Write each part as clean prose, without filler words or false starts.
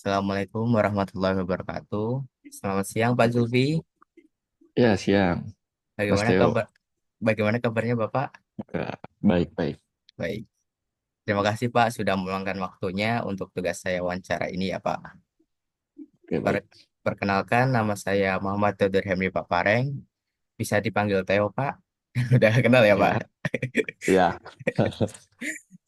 Assalamualaikum warahmatullahi wabarakatuh. Selamat siang Pak Zulfi. Ya, siang, Mas Bagaimana Theo. kabar? Bagaimana kabarnya Bapak? Ya, baik-baik. Baik. Terima kasih Pak sudah meluangkan waktunya untuk tugas saya wawancara ini ya Pak. Oke, baik. Per- Perkenalkan nama saya Muhammad Theodor Henry Papareng. Bisa dipanggil Theo Pak. Udah kenal ya Pak. Ya, ya.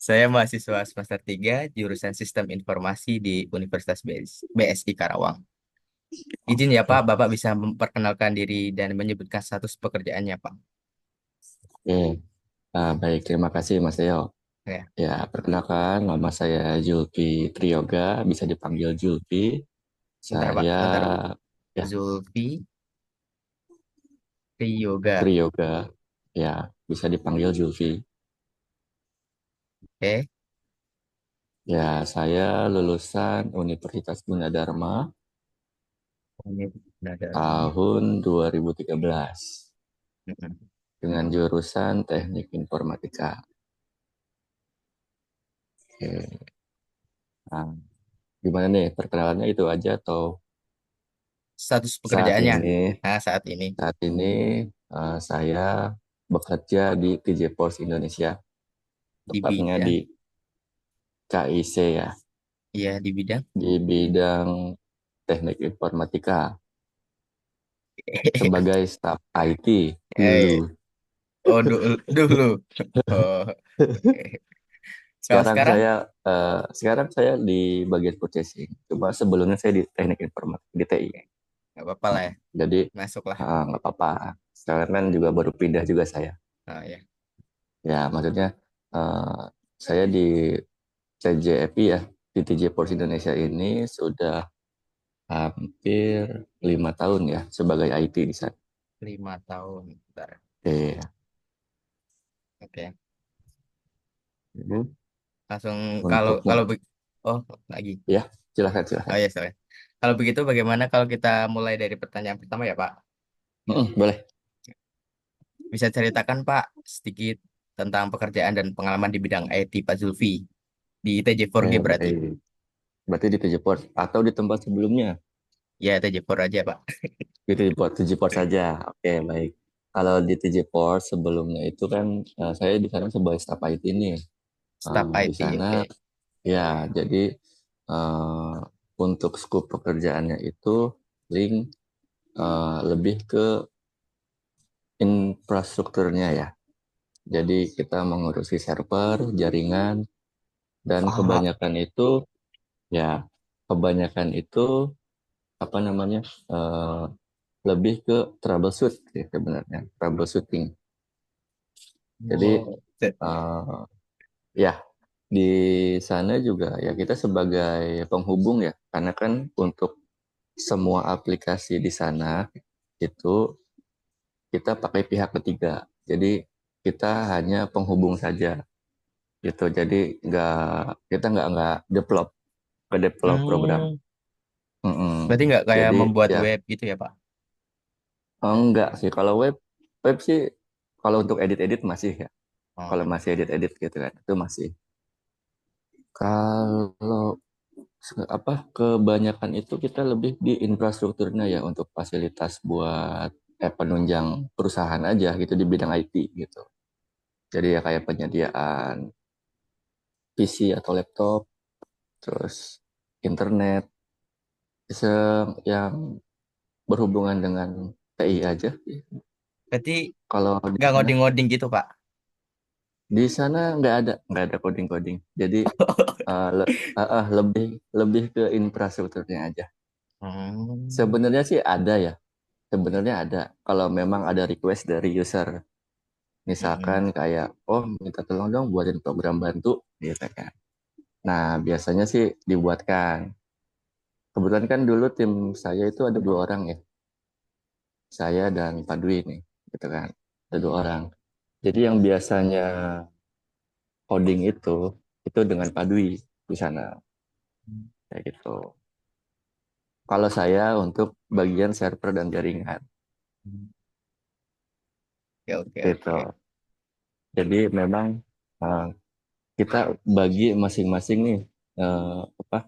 Saya mahasiswa semester 3 jurusan Sistem Informasi di Universitas BSI Karawang. Izin ya Pak, Bapak bisa memperkenalkan diri dan menyebutkan status pekerjaannya Pak. Oke, baik. Terima kasih, Mas Theo. Ya, Ya, perkenalkan, nama saya Julpi Triyoga, bisa dipanggil Julpi. bentar Pak, Saya, bentar. ya, Zulfi Yoga. Triyoga. Ya, bisa dipanggil Julpi. Oke, Ya, saya lulusan Universitas Gunadarma ini benar Dharma. tahun 2013 Mm-mm. dengan jurusan Teknik Informatika. Oke. Nah, gimana nih perkenalannya itu aja atau Status saat pekerjaannya. ini Nah, saat ini saat ini saya bekerja di TJ Pos Indonesia, di tepatnya bidang, di KIC ya, iya di bidang. di bidang teknik informatika sebagai staf IT Eh, dulu. oh dulu. Oh, oke. Kalau sekarang Sekarang saya di bagian purchasing. Cuma sebelumnya saya di teknik informatika di TI. nggak apa-apa lah ya, Jadi masuklah. nggak apa-apa. Sekarang kan juga baru pindah juga saya. Oh ya, Ya, maksudnya eh, saya di TJFI ya, di TJ Pos Indonesia ini sudah hampir 5 tahun ya sebagai IT di sana. 5 tahun. Bentar. Oke, Oke, jadi langsung kalau untuk kalau oh lagi. ya silakan Oh silakan. ya, sorry. Kalau begitu bagaimana kalau kita mulai dari pertanyaan pertama ya Pak? Boleh. Bisa ceritakan Pak sedikit tentang pekerjaan dan pengalaman di bidang IT Pak Zulfi di TJ4G Oke, berarti. baik. Berarti di TJ Pos atau di tempat sebelumnya Ya TJ4 aja Pak. di TJ Pos saja. Oke, baik. Kalau di TJ Pos sebelumnya itu kan saya di sana sebagai staf IT nih. Staf Di IT, sana oke. ya, jadi eh, untuk skop pekerjaannya itu link lebih ke infrastrukturnya ya. Jadi kita mengurusi server, jaringan, dan Ah, kebanyakan itu apa namanya eh, lebih ke troubleshoot sih sebenarnya, troubleshooting. Jadi oh, eh, ya di sana juga ya kita sebagai penghubung ya, karena kan untuk semua aplikasi di sana itu kita pakai pihak ketiga. Jadi kita hanya penghubung saja gitu. Jadi nggak kita nggak develop program. hmm, berarti Mm-mm. nggak kayak Jadi membuat ya web gitu ya Pak? enggak sih kalau web sih kalau untuk edit-edit masih ya. Kalau Oh, masih edit-edit gitu kan itu masih. Kalau kebanyakan itu kita lebih di infrastrukturnya ya untuk fasilitas buat penunjang perusahaan aja gitu di bidang IT gitu. Jadi ya kayak penyediaan PC atau laptop, terus internet, yang berhubungan dengan TI aja. berarti Kalau di nggak sana, ngoding-ngoding gitu Pak? nggak ada coding-coding. Jadi lebih lebih ke infrastrukturnya aja. Hmm, Sebenarnya sih ada ya. Sebenarnya ada. Kalau memang ada request dari user, misalkan mm-mm. kayak, oh minta tolong dong buatin program bantu, gitu kan. Nah biasanya sih dibuatkan. Kebetulan kan dulu tim saya itu ada 2 orang ya. Saya dan Pak Dwi nih, gitu kan. Ada 2 orang. Jadi yang biasanya coding itu dengan Pak Dwi di sana, kayak gitu. Kalau saya untuk bagian server dan jaringan, Oke, oke, gitu. oke. Jadi memang uh, kita bagi masing-masing nih, apa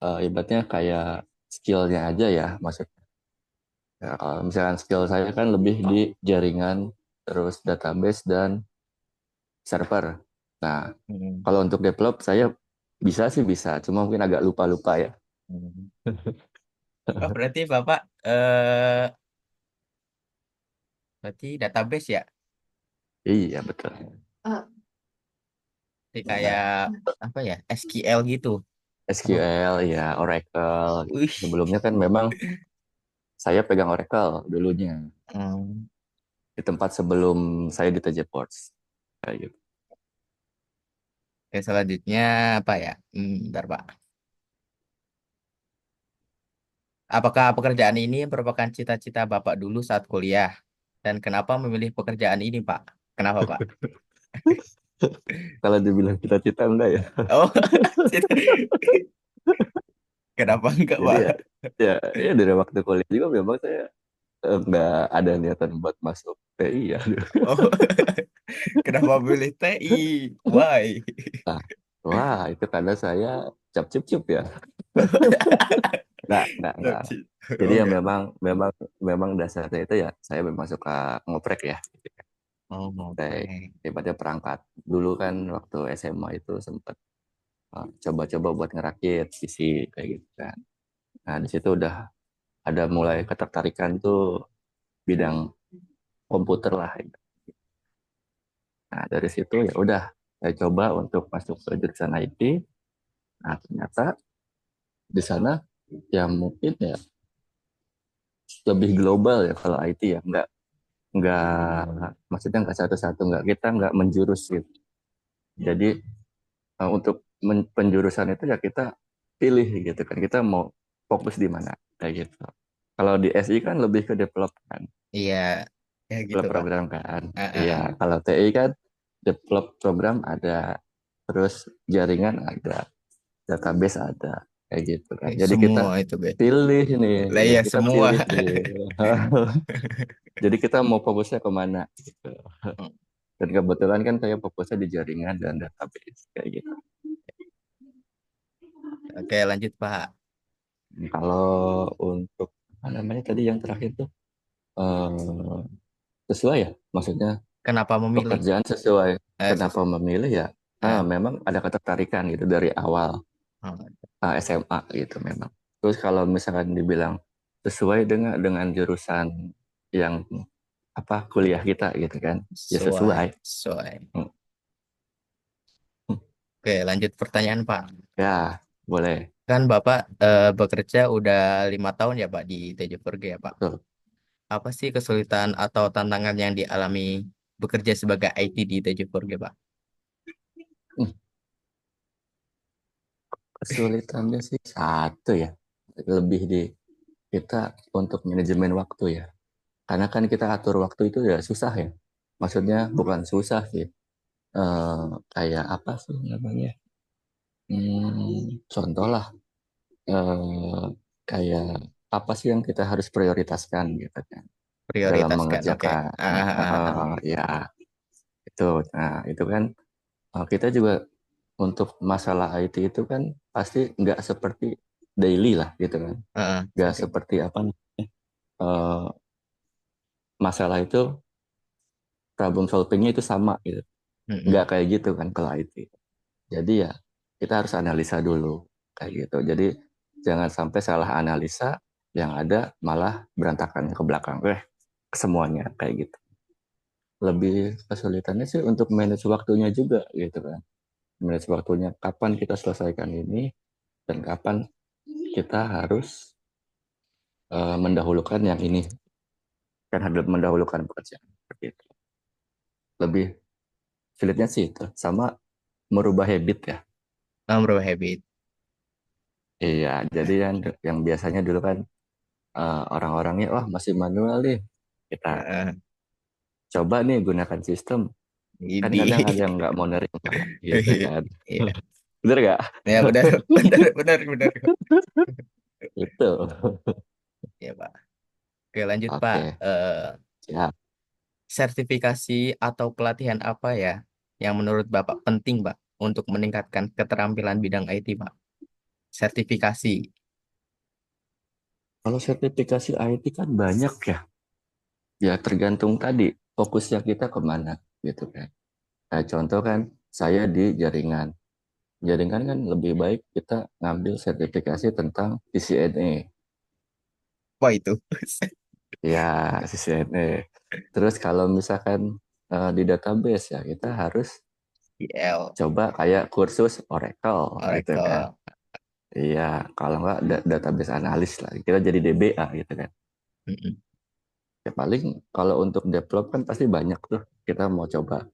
ibaratnya kayak skillnya aja ya, maksudnya. Ya, kalau misalkan skill saya kan lebih di jaringan, terus database dan server. Nah, Hmm. kalau untuk develop saya bisa sih bisa, cuma mungkin agak lupa-lupa ya. Hmm. Oh, berarti Bapak eh berarti database ya? Iya betul. Jadi kayak apa ya? SQL gitu. Oh. SQL ya, Oracle. Wih. Sebelumnya kan memang saya pegang Oracle dulunya Hmm. di tempat sebelum saya di TJ Ports. Kayak gitu. Oke, selanjutnya apa ya? Bentar, Pak. Apakah pekerjaan ini merupakan cita-cita Bapak dulu saat kuliah? Dan kenapa memilih pekerjaan ini, Pak? Kenapa, Pak? Kalau dibilang cita-cita enggak ya. Oh, cita- kenapa enggak, Jadi Pak? ya, ya dari waktu kuliah juga memang saya enggak ada niatan buat masuk TI ya. Oh, kenapa memilih TI? Why? Nah, wah itu karena saya cap cip cip ya. Enggak. Jadi ya Oke. memang memang memang dasarnya itu ya saya memang suka ngoprek ya. Oh, Kayak oke. daripada perangkat. Dulu kan waktu SMA itu sempat coba-coba buat ngerakit PC kayak gitu kan. Nah, di situ udah ada mulai ketertarikan tuh bidang komputer lah. Nah, dari situ ya udah saya coba untuk masuk ke jurusan IT. Nah, ternyata di sana ya mungkin ya lebih global ya kalau IT ya. Nggak maksudnya nggak satu-satu, nggak kita nggak menjurus gitu. Jadi untuk penjurusan itu ya kita pilih gitu kan. Kita mau fokus di mana kayak gitu. Kalau di SI kan lebih ke develop kan, Iya, ya gitu, develop Pak. program kan. Ah, ah, Iya, ah. kalau TI kan develop program ada, terus jaringan ada, database ada, kayak gitu kan. Jadi kita Semua itu, Be. pilih nih, Lah ya ya kita semua. pilih nih. Jadi kita mau fokusnya kemana gitu. Dan kebetulan kan saya fokusnya di jaringan dan database kayak gitu. Oke, lanjut, Pak. Kalau untuk apa namanya tadi yang terakhir tuh eh, sesuai ya, maksudnya Kenapa memilih? pekerjaan sesuai. Kenapa Sesuai. memilih ya? Ah, Memang ada ketertarikan gitu dari awal oh, SMA gitu memang. Terus kalau misalkan dibilang sesuai dengan jurusan yang apa kuliah kita gitu kan, ya sesuai, sesuai. sesuai. Hmm. Oke, lanjut pertanyaan, Pak. Ya boleh. Kan Bapak bekerja udah 5 tahun ya, Pak, di TJ4G ya, Pak. Tuh. Apa sih kesulitan atau tantangan yang dialami bekerja sebagai IT di TJ4G, Pak? Hmm. Kesulitannya sih satu ya, lebih di kita untuk manajemen waktu ya. Karena kan kita atur waktu itu ya susah ya. Maksudnya bukan susah sih. Kayak apa sih namanya? Contoh lah, eh, kayak apa sih yang kita harus prioritaskan gitu kan dalam Prioritaskan, oke. mengerjakan. Ah. Ya itu. Nah itu kan kita juga untuk masalah IT itu kan pasti nggak seperti daily lah gitu kan. Nggak Oke. seperti apa eh, masalah itu problem solvingnya itu sama gitu. Nggak Mm-mm. kayak gitu kan kalau IT. Jadi ya kita harus analisa dulu kayak gitu. Jadi jangan sampai salah analisa yang ada malah berantakan ke belakang. Ke semuanya kayak gitu. Lebih kesulitannya sih untuk manage waktunya juga gitu kan. Manage waktunya kapan kita selesaikan ini dan kapan kita harus mendahulukan yang ini. Kan harus mendahulukan pekerjaan seperti itu. Lebih sulitnya sih itu sama merubah habit ya. Merubah habit. Iya, jadi yang biasanya dulu kan orang-orangnya wah masih manual nih. Kita Heeh. coba nih gunakan sistem. Kan Ini. kadang ada yang nggak mau nerima gitu kan. Iya. Bener nggak? Ya, benar, benar, benar, benar. Itu. Ya, Pak. Oke, lanjut, Pak. Oke, siap. Sertifikasi atau pelatihan apa ya yang menurut Bapak penting, Pak, untuk meningkatkan keterampilan bidang IT, Pak? sertifikasi. Kalau sertifikasi IT kan banyak ya. Ya tergantung tadi fokusnya kita kemana gitu kan. Nah, contoh kan saya di jaringan. Jaringan kan lebih baik kita ngambil sertifikasi tentang CCNA. Apa itu? Ya, CCNA. Terus kalau misalkan di database ya kita harus SQL, coba kayak kursus Oracle gitu kan. Oracle. Iya, kalau nggak database analis lah. Kita jadi DBA gitu kan. Mm-mm. Ya paling kalau untuk develop kan pasti banyak tuh. Kita mau coba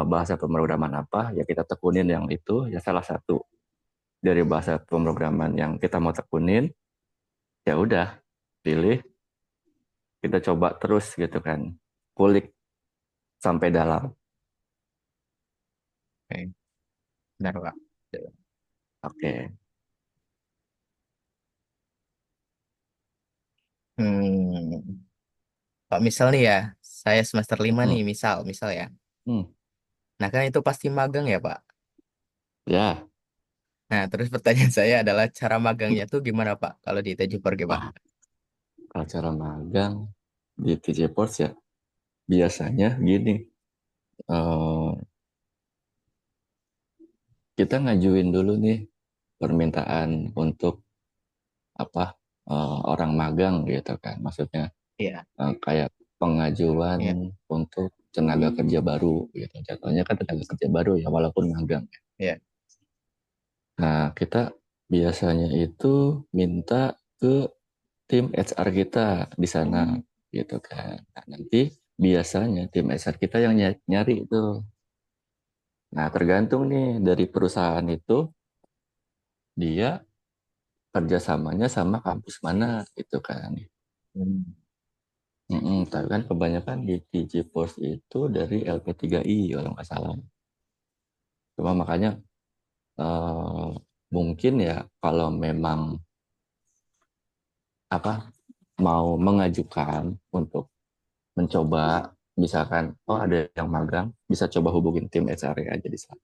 bahasa pemrograman apa, ya kita tekunin yang itu, ya salah satu dari bahasa pemrograman yang kita mau tekunin, ya udah pilih, kita coba terus gitu kan. Kulik sampai dalam. Oke, benar, Pak. Oke. Hmm. Pak, misal nih ya, saya semester 5 Hmm. nih, misal ya. Hmm. Nah, kan itu pasti magang ya, Pak. Ya. Nah, terus pertanyaan saya adalah cara magangnya tuh gimana, Pak? Kalau di Tejupor gimana? Wah, kalau cara magang di TJ Ports ya biasanya gini, eh, kita ngajuin dulu nih permintaan untuk apa, orang magang gitu kan. Maksudnya Iya, kayak pengajuan iya, untuk tenaga kerja baru gitu. Jatuhnya kan tenaga kerja baru ya walaupun magang. iya. Nah, kita biasanya itu minta ke tim HR kita di sana gitu kan. Nah, nanti biasanya tim HR kita yang nyari itu. Nah, tergantung nih dari perusahaan itu dia kerjasamanya sama kampus mana gitu kan. Hmm. Tapi kan kebanyakan di TJ Post itu dari LP3I kalau nggak salah. Cuma makanya eh, mungkin ya kalau memang apa mau mengajukan untuk mencoba, misalkan oh ada yang magang, bisa coba hubungin tim HR aja di sana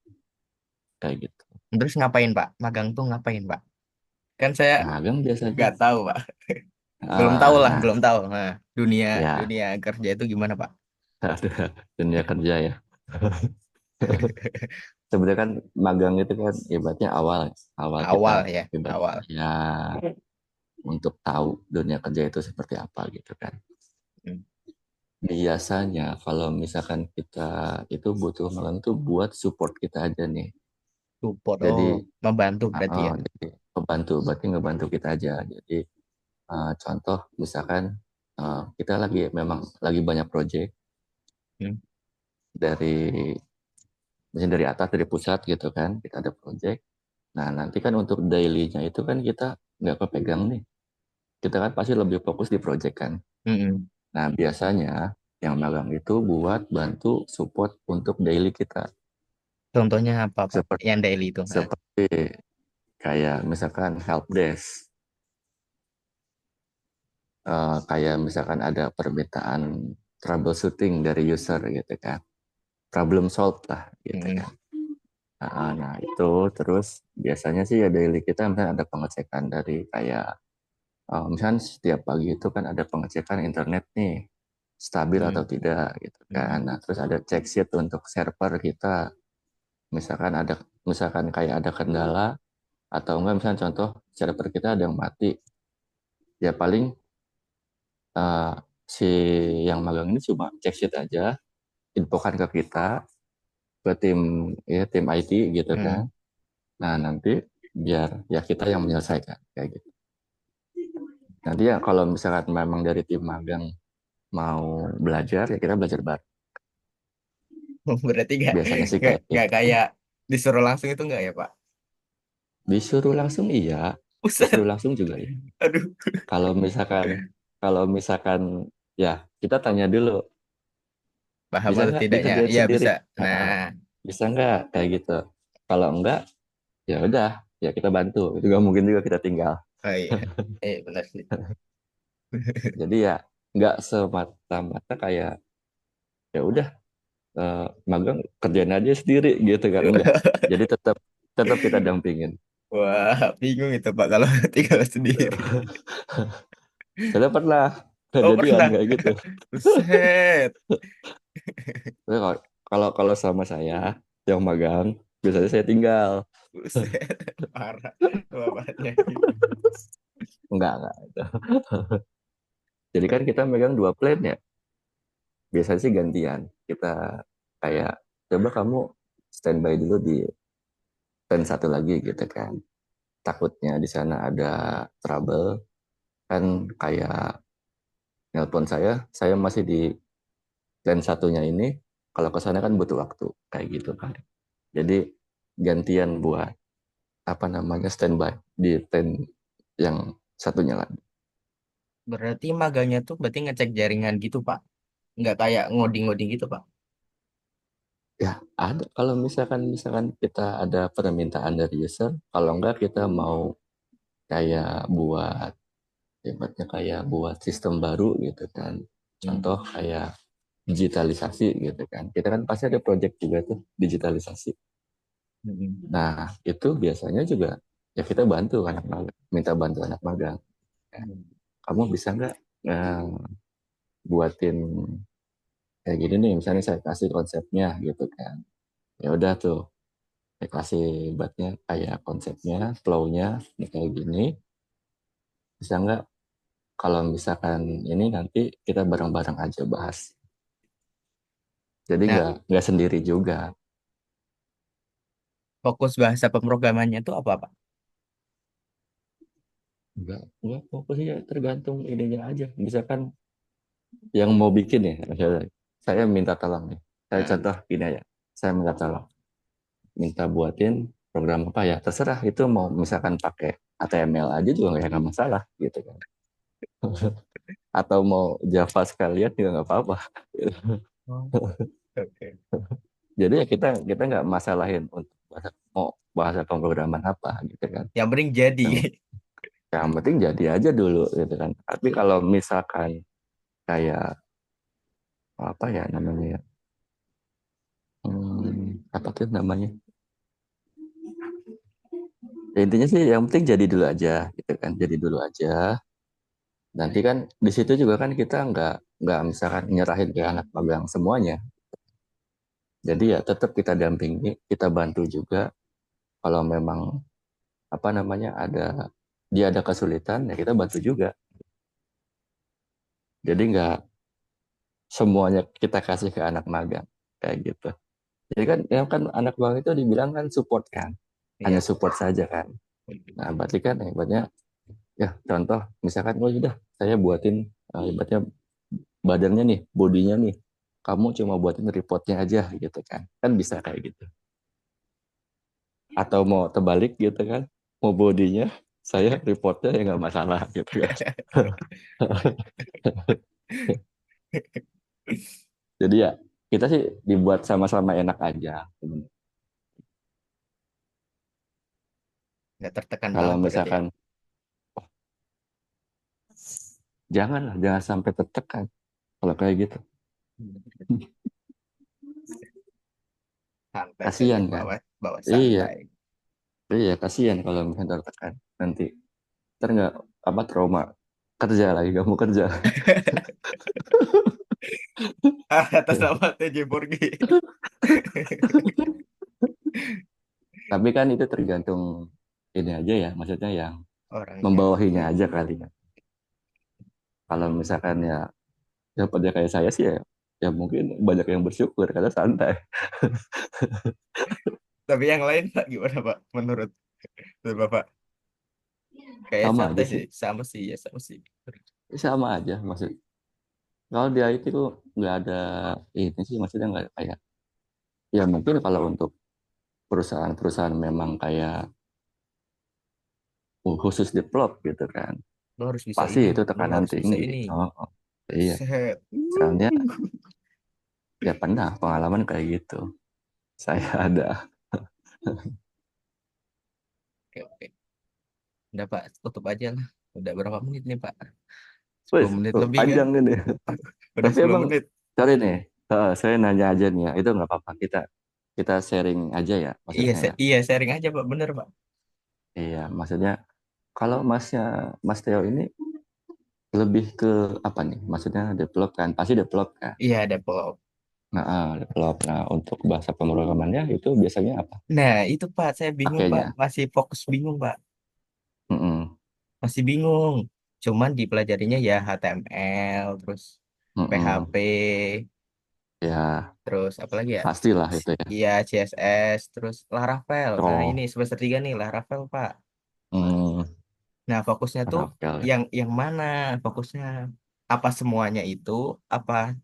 kayak gitu. Terus ngapain, Pak? Magang tuh ngapain, Pak? Kan saya Magang biasanya nggak tahu, Pak. Belum tahu lah, nah belum tahu. Nah, dunia ya dunia kerja itu gimana, Pak? ada dunia kerja ya. Sebenarnya kan magang itu kan ibaratnya awal awal kita Awal ya, ibaratnya awal. ya untuk tahu dunia kerja itu seperti apa gitu kan. Hmm. Biasanya kalau misalkan kita itu butuh magang itu buat support kita aja nih. Support, Jadi, oh, membantu berarti ya. jadi ngebantu, berarti ngebantu kita aja. Jadi contoh misalkan kita lagi memang lagi banyak project Hmm. dari misalnya dari atas dari pusat gitu kan, kita ada project. Nah nanti kan untuk daily-nya itu kan kita nggak kepegang nih. Kita kan pasti lebih fokus di project kan. Mm-mm. Nah biasanya yang magang itu buat bantu support untuk daily kita. Contohnya apa, Pak? Seperti Yang daily itu. Nah. seperti kayak misalkan help desk, kayak misalkan ada permintaan troubleshooting dari user gitu kan, problem solve lah gitu Mm-mm. kan. Nah itu terus biasanya sih ya daily kita misalnya ada pengecekan dari kayak misalnya setiap pagi itu kan ada pengecekan internet nih stabil atau Mm-mm. tidak gitu kan. Mm-mm. Nah terus ada check sheet untuk server kita, misalkan ada misalkan kayak ada kendala atau enggak misalnya contoh server kita ada yang mati, ya paling eh, si yang magang ini cuma check sheet aja, infokan ke kita, ke tim ya tim IT gitu kan. Mm. Nah nanti biar ya kita yang menyelesaikan kayak gitu. Nanti ya kalau misalkan memang dari tim magang mau belajar ya kita belajar bareng. Berarti nggak Biasanya sih nggak kayak nggak gitu. kayak disuruh langsung itu nggak ya, Pak? Disuruh langsung iya, disuruh Buset, langsung juga ya. aduh, Kalau misalkan kalau misalkan ya kita tanya dulu paham bisa atau nggak tidaknya? dikerjain Iya sendiri. bisa. Nah, Ah, bisa nggak kayak gitu. Kalau enggak ya udah ya kita bantu. Itu nggak mungkin juga kita tinggal. oh iya, benar sih. Jadi ya nggak semata-mata kayak ya udah magang kerjain aja sendiri gitu kan enggak. Jadi tetap tetap kita dampingin. Wah, bingung itu Pak kalau tinggal sendiri. Saya pernah Oh kejadian pernah. kayak gitu. Buset. Tapi kalau kalau sama saya yang magang, biasanya saya tinggal. Buset. Parah. Bapaknya. Enggak itu. Jadi kan kita megang dua plan ya. Biasanya sih gantian. Kita kayak coba kamu standby dulu di plan satu lagi gitu kan. Takutnya di sana ada trouble kan, kayak nelpon saya masih di plan satunya ini. Kalau ke sana kan butuh waktu kayak gitu kan. Jadi gantian buat apa namanya standby di plan yang satunya lagi. Berarti maganya tuh berarti ngecek jaringan gitu Pak. Nggak kayak ngoding-ngoding gitu Pak. Ya, ada kalau misalkan kita ada permintaan dari user, kalau enggak kita mau kayak buat hebatnya kayak buat sistem baru gitu kan. Hmm. Contoh kayak digitalisasi gitu kan. Kita kan pasti ada project juga tuh digitalisasi. Hmm. Nah, itu biasanya juga ya kita bantu anak magang, minta bantu anak magang. Ya, Hmm. kamu bisa nggak eh, buatin kayak gini nih, misalnya saya kasih konsepnya gitu kan. Ya udah tuh, saya kasih buatnya kayak konsepnya, flow-nya, ini kayak gini. Bisa nggak kalau misalkan ini nanti kita bareng-bareng aja bahas. Jadi Nah, nggak sendiri juga. fokus bahasa pemrogramannya tuh apa Pak? Nggak fokus ya, tergantung ininya aja. Misalkan yang mau bikin ya, misalnya saya minta tolong nih. Saya Nah, contoh gini aja. Saya minta tolong, minta buatin program apa ya, terserah itu mau misalkan pakai HTML aja juga nggak masalah gitu kan. Atau mau Java sekalian juga nggak apa-apa. oh, oke. Jadi ya kita nggak masalahin untuk mau bahasa pemrograman apa gitu kan. Yang penting jadi. Yang, yang penting jadi aja dulu gitu kan. Tapi kalau misalkan kayak apa ya namanya ya, apa tuh namanya? Ya, intinya sih yang penting jadi dulu aja gitu kan. Jadi dulu aja. Nanti kan di situ juga kan kita nggak misalkan nyerahin ke anak magang semuanya. Jadi ya tetap kita dampingi, kita bantu juga kalau memang apa namanya dia ada kesulitan ya kita bantu juga. Jadi nggak semuanya kita kasih ke anak magang kayak gitu. Jadi kan yang kan anak magang itu dibilang kan support kan, hanya Iya. support saja kan. Nah berarti kan hebatnya ya contoh misalkan oh sudah saya buatin hebatnya badannya nih, bodinya nih, kamu cuma buatin reportnya aja gitu kan, kan bisa kayak gitu. Atau mau terbalik gitu kan, mau bodinya saya reportnya ya nggak masalah gitu kan. Jadi ya kita sih dibuat sama-sama enak aja. Nggak tertekan Kalau banget berarti ya. misalkan janganlah, jangan sampai tertekan kalau kayak gitu. Santai saja, Kasihan kan? bawa bawa Iya, santai. iya kasihan kalau misalnya tertekan. Nanti ntar nggak apa trauma kerja lagi, gak mau kerja. Atas nama TJ Borgi. Tapi kan itu tergantung ini aja ya, maksudnya yang Orangnya. membawahinya aja kali ya. Kalau misalkan ya pada kayak saya sih ya, ya mungkin banyak yang bersyukur karena santai. Tapi yang lain Pak gimana Pak? Menurut Bapak? Kayak Sama santai aja sih, sih, sama sih ya sama sih. sama aja maksud. Kalau di IT tuh nggak ada ini sih, maksudnya nggak kayak ya mungkin kalau untuk perusahaan-perusahaan memang kayak khusus develop gitu kan, Lo harus bisa pasti ini, itu lo tekanan harus bisa tinggi. ini. Oh, oh. Iya, Set. soalnya ya pernah pengalaman kayak gitu. Saya ada. Oke, oke. Udah Pak, tutup aja lah. Udah berapa menit nih Pak? Wes, 10 menit lebih kan? panjang ini. Udah Tapi 10 emang menit. sorry nih, saya nanya aja nih ya, itu nggak apa-apa kita kita sharing aja ya, Iya, maksudnya ya. iya sharing aja Pak, bener Pak. Iya, maksudnya kalau Mas Theo ini lebih ke apa nih? Maksudnya develop kan, pasti develop kan. Iya, develop. Nah, develop. Nah, untuk bahasa pemrogramannya itu biasanya apa Nah, itu Pak, saya bingung Pak. pakainya? Masih fokus bingung Pak. Mm-mm, Masih bingung. Cuman dipelajarinya ya HTML, terus mm-mm. PHP, Ya, terus apa lagi ya? pastilah itu ya. Iya, CSS, terus Laravel. Nah, ini Oh, semester 3 nih, Laravel, Pak. hmm, Nah, fokusnya tuh Rafael ya. yang mana? Fokusnya apa semuanya itu? Apa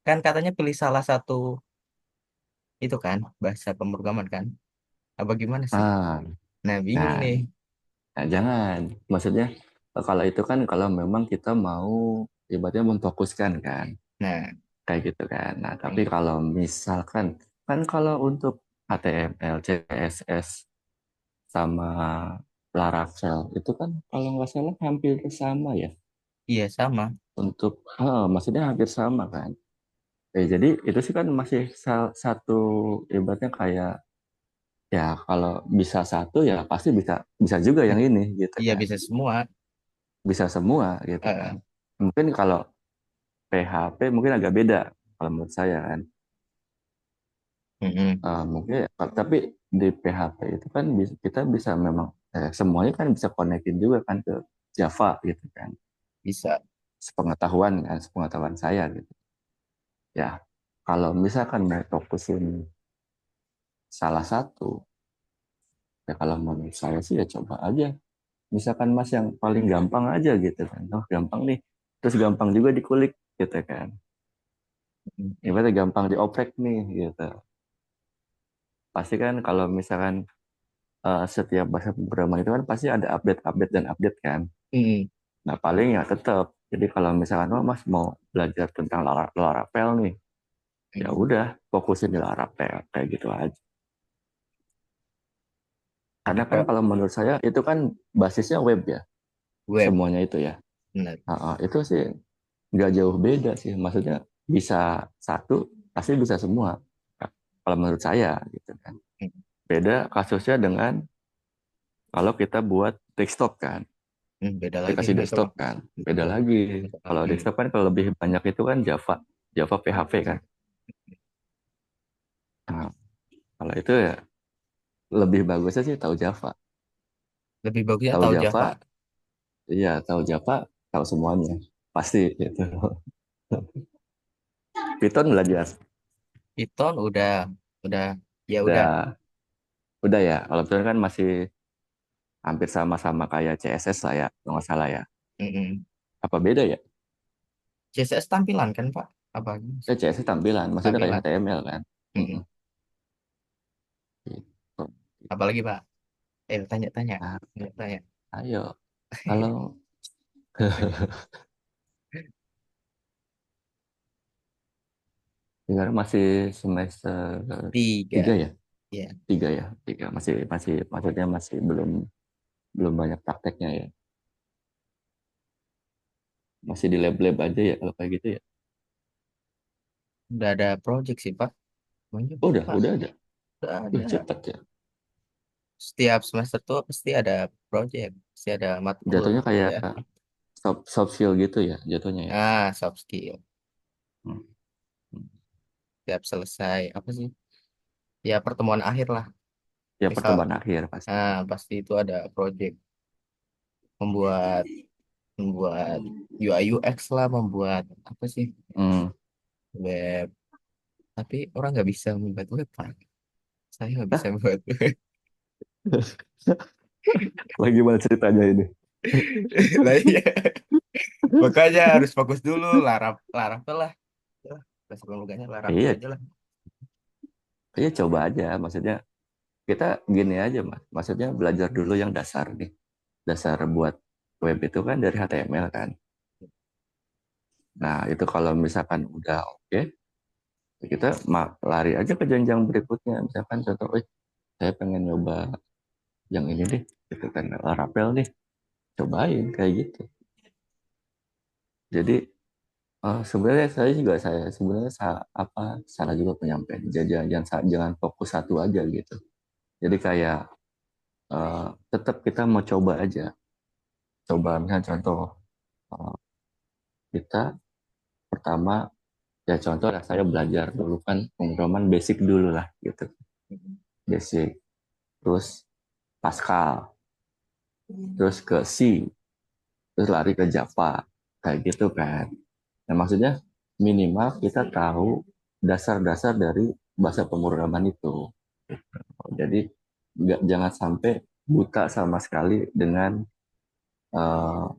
kan katanya pilih salah satu itu kan, bahasa pemrograman kan? Apa gimana sih? Ah, Nah, bingung nah, nih. nah, jangan. Maksudnya kalau itu kan kalau memang kita mau ibaratnya memfokuskan kan, Nah, kayak gitu kan. Nah, tapi mm, kalau misalkan kan kalau untuk HTML, CSS sama Laravel itu kan kalau nggak salah hampir sama ya. iya sama. Maksudnya hampir sama kan. Jadi itu sih kan masih satu ibaratnya kayak ya kalau bisa satu ya pasti bisa bisa juga yang ini gitu Iya kan. bisa semua. Bisa semua gitu kan. Eh, Mungkin kalau PHP mungkin agak beda kalau menurut saya kan. mm-mm, Mungkin tapi di PHP itu kan kita bisa memang semuanya kan bisa konekin juga kan ke Java gitu kan. bisa. Sepengetahuan saya gitu. Ya, kalau misalkan mau fokusin salah satu, ya kalau menurut saya sih ya coba aja. Misalkan Mas yang paling gampang aja gitu kan. Oh, gampang nih. Terus gampang juga dikulik gitu kan. Mm-mm. Ibaratnya gampang dioprek nih gitu. Pasti kan kalau misalkan setiap bahasa pemrograman itu kan pasti ada update-update dan update kan. Mm-mm. Nah, paling ya tetap. Jadi kalau misalkan oh, Mas mau belajar tentang Laravel nih, ya Mm. udah fokusin di Laravel kayak gitu aja. Jadi Karena kan Pak, kalau menurut saya itu kan basisnya web ya, web. semuanya itu ya. Benar. Itu sih nggak jauh beda sih. Maksudnya bisa satu, pasti bisa semua. Kalau menurut saya gitu kan. Mm. Beda kasusnya dengan kalau kita buat desktop kan, Beda lagi aplikasi nih kalau desktop kan, beda lagi. Kalau mm, desktop kan kalau lebih banyak itu kan Java, Java PHP kan. Nah, kalau itu ya lebih bagusnya sih tahu Java. lebih bagusnya Tahu tahu Java. Java, iya tahu Java, tahu semuanya. Pasti gitu. Python belajar. Python udah ya udah. Udah, udah ya. Kalau Python kan masih hampir sama-sama kayak CSS lah ya, kalau nggak salah ya. Mm-mm. Apa beda ya? CSS tampilan kan Pak? Apa gimana sih? CSS tampilan, maksudnya kayak Tampilan. HTML kan. Mm-mm. Mm-mm. Gitu. Apalagi Pak? Tanya-tanya. Nah, Tanya-tanya. ayo, kalau sekarang masih semester tiga Tiga. ya, Ya, tiga ya, tiga masih masih maksudnya masih belum belum banyak prakteknya ya, masih di lab-lab aja ya kalau kayak gitu ya. udah ada project sih Pak. Banyak Oh, Pak. udah ada. Udah Wih, ada. cepet ya. Setiap semester tuh pasti ada project, pasti ada matkul Jatuhnya gitu kayak ya. soft skill gitu ya, jatuhnya ya. Ah, soft skill. Hmm. Hmm. Setiap selesai apa sih? Ya pertemuan akhir lah. Ya Misal, percobaan akhir pasti. pasti itu ada project membuat membuat UI UX lah, membuat apa sih Hmm. web. Tapi orang nggak bisa membuat web Pak. Saya nggak bisa Hah? membuat web. Lagi mana ceritanya ini? Lah iya, makanya harus fokus dulu. Laravel lah. Ya, bahasa pemrogramannya Laravel Iya, aja lah. iya coba aja. Maksudnya kita gini aja mas. Maksudnya belajar dulu yang dasar nih. Dasar buat web itu kan dari HTML kan. Nah itu kalau misalkan udah oke, kita lari aja ke jenjang berikutnya. Misalkan contoh, saya pengen nyoba yang ini deh, gitu kan Laravel nih, cobain kayak gitu. Jadi sebenarnya saya sebenarnya salah juga penyampaian. Jangan fokus satu aja gitu. Jadi kayak tetap kita mau coba aja. Coba misalnya contoh, eh, kita pertama, ya contoh lah saya belajar dulu kan pemrograman basic dulu lah gitu. Basic, terus Pascal, terus ke C, terus lari ke Java, kayak gitu kan. Nah maksudnya minimal kita tahu dasar-dasar dari bahasa pemrograman itu. Jadi jangan sampai buta sama sekali dengan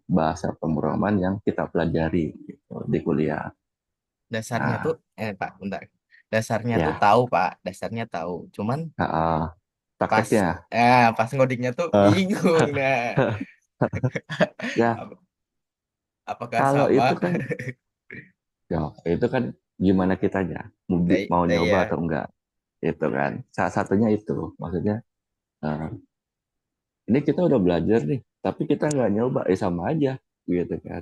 bahasa pemrograman yang kita pelajari gitu, di kuliah. Dasarnya tuh Nah, Pak, bentar. Dasarnya tuh ya, tahu Pak, dasarnya tahu. Cuman pas prakteknya. pas ngodingnya tuh eh, bingung. Nah, ya, ap- apakah kalau sama? itu kan, ya itu kan gimana kitanya, mau nyoba Iya, atau enggak, itu kan. Salah satunya itu, maksudnya eh, ini kita udah belajar nih, tapi kita nggak nyoba, sama aja, gitu kan.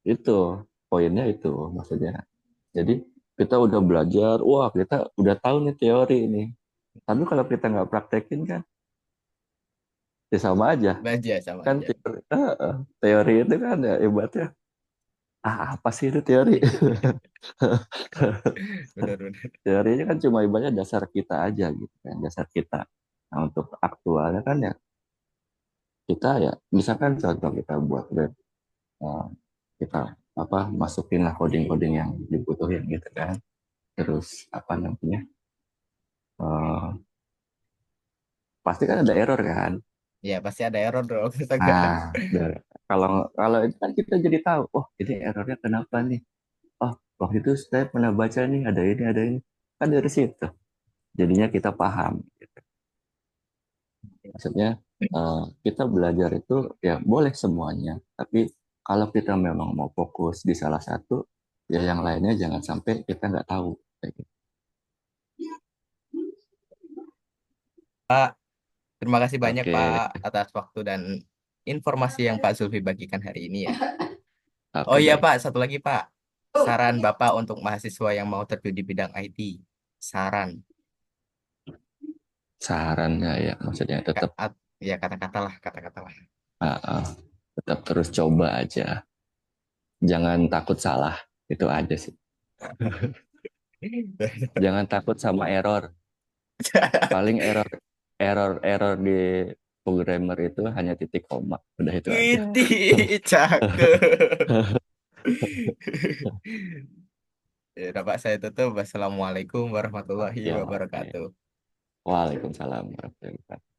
Itu poinnya itu, maksudnya. Jadi kita udah belajar, wah kita udah tahu nih teori ini. Tapi kalau kita nggak praktekin kan, ya sama aja. aja sama Kan aja. teori itu kan ya ibaratnya, apa sih itu teori? Benar-benar. Teorinya kan cuma ibaratnya dasar kita aja gitu kan, dasar kita. Nah untuk aktualnya kan ya kita ya, misalkan contoh kita buat web, eh, kita apa masukin lah coding-coding yang dibutuhin gitu kan. Terus apa namanya? eh, Pasti kan ada error kan. Ya pasti ada error dong. Kita enggak. Nah, kalau kalau itu kan kita jadi tahu, oh ini errornya kenapa nih? Oh, waktu itu saya pernah baca nih ada ini. Kan dari situ. Jadinya kita paham. Maksudnya kita belajar itu ya boleh semuanya, tapi kalau kita memang mau fokus di salah satu, ya yang lainnya jangan sampai kita nggak tahu. Kayak gitu. Terima kasih banyak Oke, Pak atas waktu dan informasi yang Pak Zulfi bagikan hari ini ya. Oh oke iya deh. Pak, satu lagi Pak. Saran Bapak untuk mahasiswa yang mau terjun di bidang IT. Saran. Sarannya ya, maksudnya tetap Ya kata-kata lah, kata-kata lah. uh, uh, tetap terus coba aja. Jangan takut salah, itu aja sih. Jangan takut sama error. Paling error di programmer itu hanya titik koma. Udah itu aja. Ini cakep. Ya, udah, Pak, saya tutup. Wassalamualaikum warahmatullahi Ya, oke. wabarakatuh. Waalaikumsalam warahmatullahi wabarakatuh.